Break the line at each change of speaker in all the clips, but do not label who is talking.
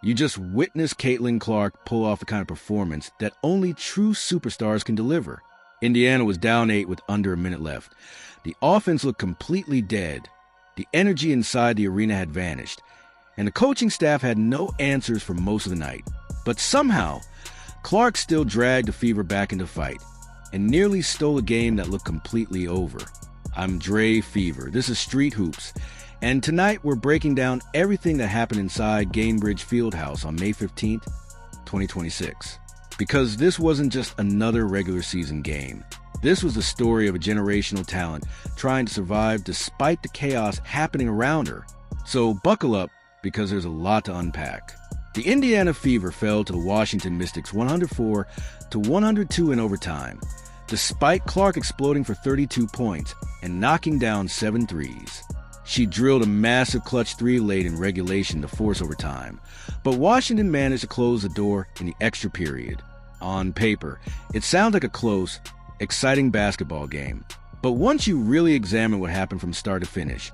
You just witnessed Caitlin Clark pull off the kind of performance that only true superstars can deliver. Indiana was down 8 with under a minute left. The offense looked completely dead. The energy inside the arena had vanished, and the coaching staff had no answers for most of the night. But somehow, Clark still dragged the Fever back into fight and nearly stole a game that looked completely over. I'm Dre Fever. This is Street Hoops. And tonight we're breaking down everything that happened inside Gainbridge Fieldhouse on May 15th, 2026. Because this wasn't just another regular season game. This was the story of a generational talent trying to survive despite the chaos happening around her. So buckle up, because there's a lot to unpack. The Indiana Fever fell to the Washington Mystics 104-102 in overtime, despite Clark exploding for 32 points and knocking down 7 threes. She drilled a massive clutch 3 late in regulation to force overtime, but Washington managed to close the door in the extra period. On paper, it sounds like a close, exciting basketball game, but once you really examine what happened from start to finish,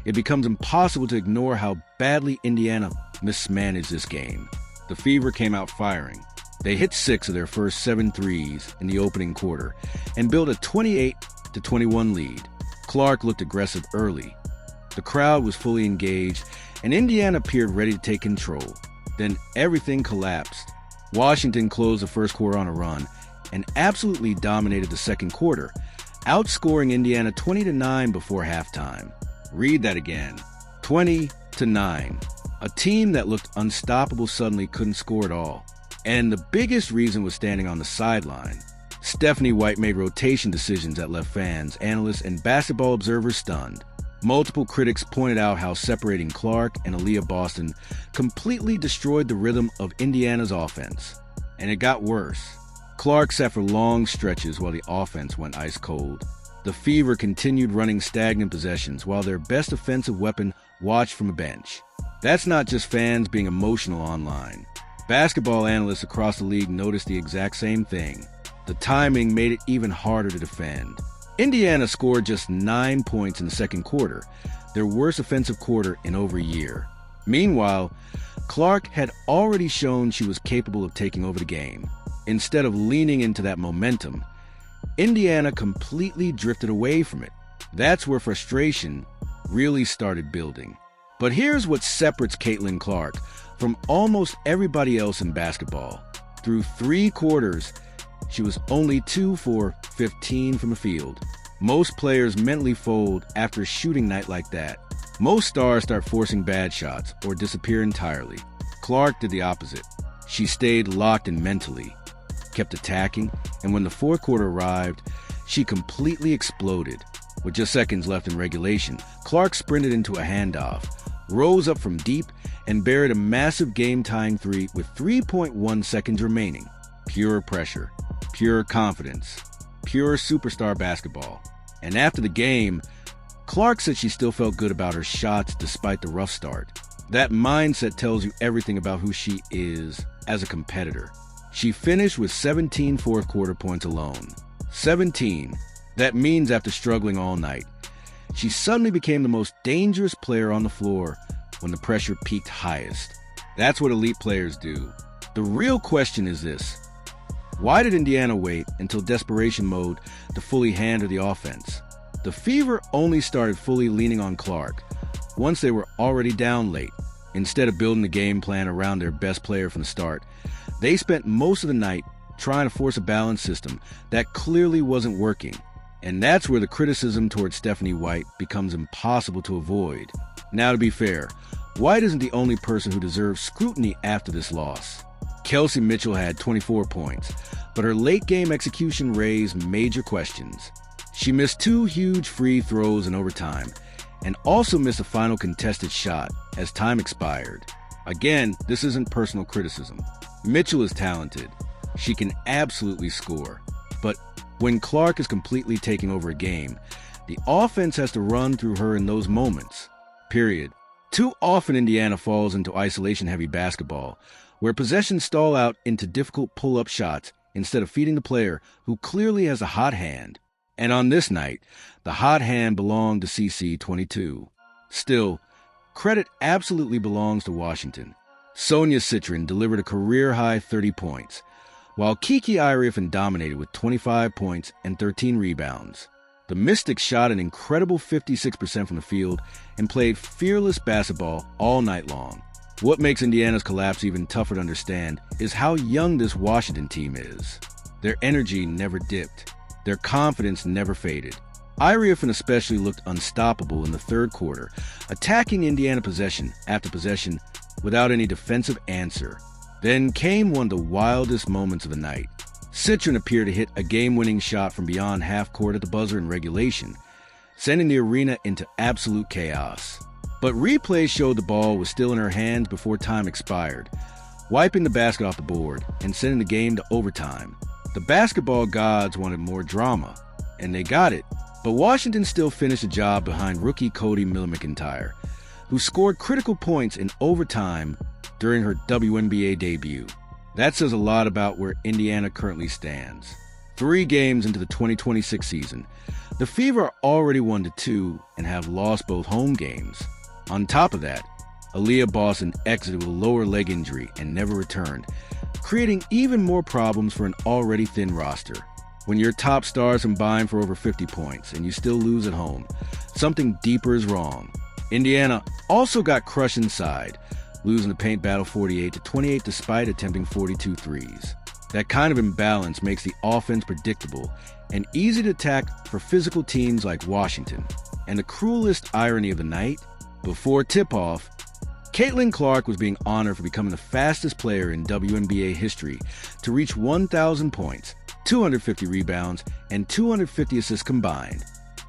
it becomes impossible to ignore how badly Indiana mismanaged this game. The Fever came out firing. They hit 6 of their first 7 threes in the opening quarter and built a 28-21 lead. Clark looked aggressive early. The crowd was fully engaged, and Indiana appeared ready to take control. Then everything collapsed. Washington closed the first quarter on a run and absolutely dominated the second quarter, outscoring Indiana 20-9 before halftime. Read that again. 20-9. A team that looked unstoppable suddenly couldn't score at all. And the biggest reason was standing on the sideline. Stephanie White made rotation decisions that left fans, analysts, and basketball observers stunned. Multiple critics pointed out how separating Clark and Aliyah Boston completely destroyed the rhythm of Indiana's offense. And it got worse. Clark sat for long stretches while the offense went ice cold. The Fever continued running stagnant possessions while their best offensive weapon watched from a bench. That's not just fans being emotional online. Basketball analysts across the league noticed the exact same thing. The timing made it even harder to defend. Indiana scored just 9 points in the second quarter, their worst offensive quarter in over a year. Meanwhile, Clark had already shown she was capable of taking over the game. Instead of leaning into that momentum, Indiana completely drifted away from it. That's where frustration really started building. But here's what separates Caitlin Clark from almost everybody else in basketball. Through 3 quarters, she was only 2 for 15 from the field. Most players mentally fold after a shooting night like that. Most stars start forcing bad shots or disappear entirely. Clark did the opposite. She stayed locked in mentally, kept attacking, and when the fourth quarter arrived, she completely exploded. With just seconds left in regulation, Clark sprinted into a handoff, rose up from deep, and buried a massive game-tying 3 with 3.1 seconds remaining. Pure pressure, pure confidence, pure superstar basketball. And after the game, Clark said she still felt good about her shots despite the rough start. That mindset tells you everything about who she is as a competitor. She finished with 17 fourth quarter points alone. 17. That means after struggling all night, she suddenly became the most dangerous player on the floor when the pressure peaked highest. That's what elite players do. The real question is this: why did Indiana wait until desperation mode to fully handle the offense? The Fever only started fully leaning on Clark once they were already down late. Instead of building the game plan around their best player from the start, they spent most of the night trying to force a balanced system that clearly wasn't working. And that's where the criticism towards Stephanie White becomes impossible to avoid. Now, to be fair, White isn't the only person who deserves scrutiny after this loss. Kelsey Mitchell had 24 points, but her late-game execution raised major questions. She missed 2 huge free throws in overtime and also missed a final contested shot as time expired. Again, this isn't personal criticism. Mitchell is talented. She can absolutely score. But when Clark is completely taking over a game, the offense has to run through her in those moments. Period. Too often Indiana falls into isolation-heavy basketball, where possessions stall out into difficult pull-up shots instead of feeding the player who clearly has a hot hand. And on this night, the hot hand belonged to CC22. Still, credit absolutely belongs to Washington. Sonia Citrin delivered a career-high 30 points, while Kiki Iriafen dominated with 25 points and 13 rebounds. The Mystics shot an incredible 56% from the field and played fearless basketball all night long. What makes Indiana's collapse even tougher to understand is how young this Washington team is. Their energy never dipped. Their confidence never faded. Iriafen especially looked unstoppable in the third quarter, attacking Indiana possession after possession without any defensive answer. Then came one of the wildest moments of the night. Citrin appeared to hit a game-winning shot from beyond half court at the buzzer in regulation, sending the arena into absolute chaos. But replays showed the ball was still in her hands before time expired, wiping the basket off the board and sending the game to overtime. The basketball gods wanted more drama, and they got it. But Washington still finished the job behind rookie Cody Miller-McIntyre, who scored critical points in overtime during her WNBA debut. That says a lot about where Indiana currently stands. 3 games into the 2026 season, the Fever are already 1-2 and have lost both home games. On top of that, Aliyah Boston exited with a lower leg injury and never returned, creating even more problems for an already thin roster. When your top stars combine for over 50 points and you still lose at home, something deeper is wrong. Indiana also got crushed inside, losing the paint battle 48-28 despite attempting 42 threes. That kind of imbalance makes the offense predictable and easy to attack for physical teams like Washington. And the cruelest irony of the night, before tip-off, Caitlin Clark was being honored for becoming the fastest player in WNBA history to reach 1,000 points, 250 rebounds, and 250 assists combined.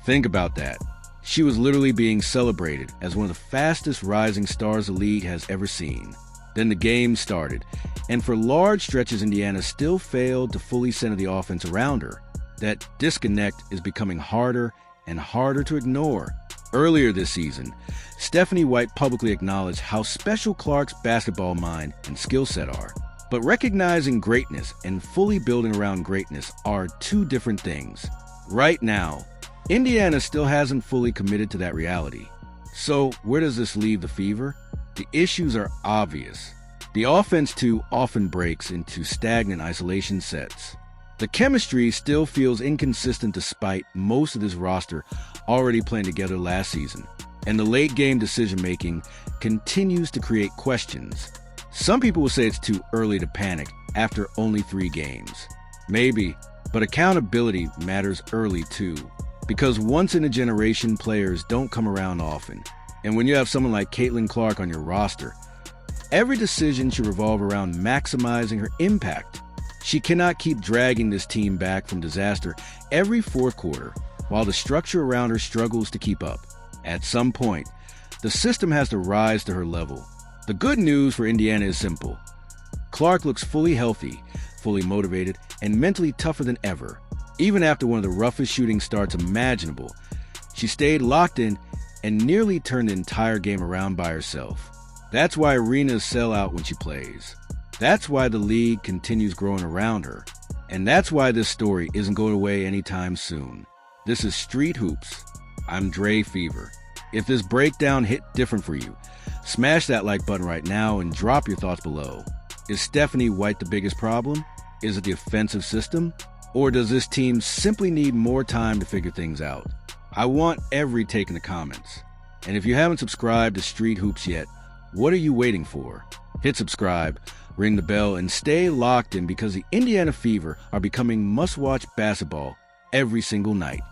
Think about that. She was literally being celebrated as one of the fastest rising stars the league has ever seen. Then the game started, and for large stretches Indiana still failed to fully center the offense around her. That disconnect is becoming harder and harder to ignore. Earlier this season, Stephanie White publicly acknowledged how special Clark's basketball mind and skill set are. But recognizing greatness and fully building around greatness are 2 different things. Right now, Indiana still hasn't fully committed to that reality. So where does this leave the Fever? The issues are obvious. The offense too often breaks into stagnant isolation sets. The chemistry still feels inconsistent despite most of this roster already playing together last season. And the late-game decision-making continues to create questions. Some people will say it's too early to panic after only 3 games. Maybe, but accountability matters early too. Because once-in-a-generation players don't come around often. And when you have someone like Caitlin Clark on your roster, every decision should revolve around maximizing her impact. She cannot keep dragging this team back from disaster every fourth quarter while the structure around her struggles to keep up. At some point, the system has to rise to her level. The good news for Indiana is simple. Clark looks fully healthy, fully motivated, and mentally tougher than ever. Even after one of the roughest shooting starts imaginable, she stayed locked in and nearly turned the entire game around by herself. That's why arenas sell out when she plays. That's why the league continues growing around her. And that's why this story isn't going away anytime soon. This is Street Hoops. I'm Dre Fever. If this breakdown hit different for you, smash that like button right now and drop your thoughts below. Is Stephanie White the biggest problem? Is it the offensive system? Or does this team simply need more time to figure things out? I want every take in the comments. And if you haven't subscribed to Street Hoops yet, what are you waiting for? Hit subscribe, ring the bell, and stay locked in because the Indiana Fever are becoming must-watch basketball every single night.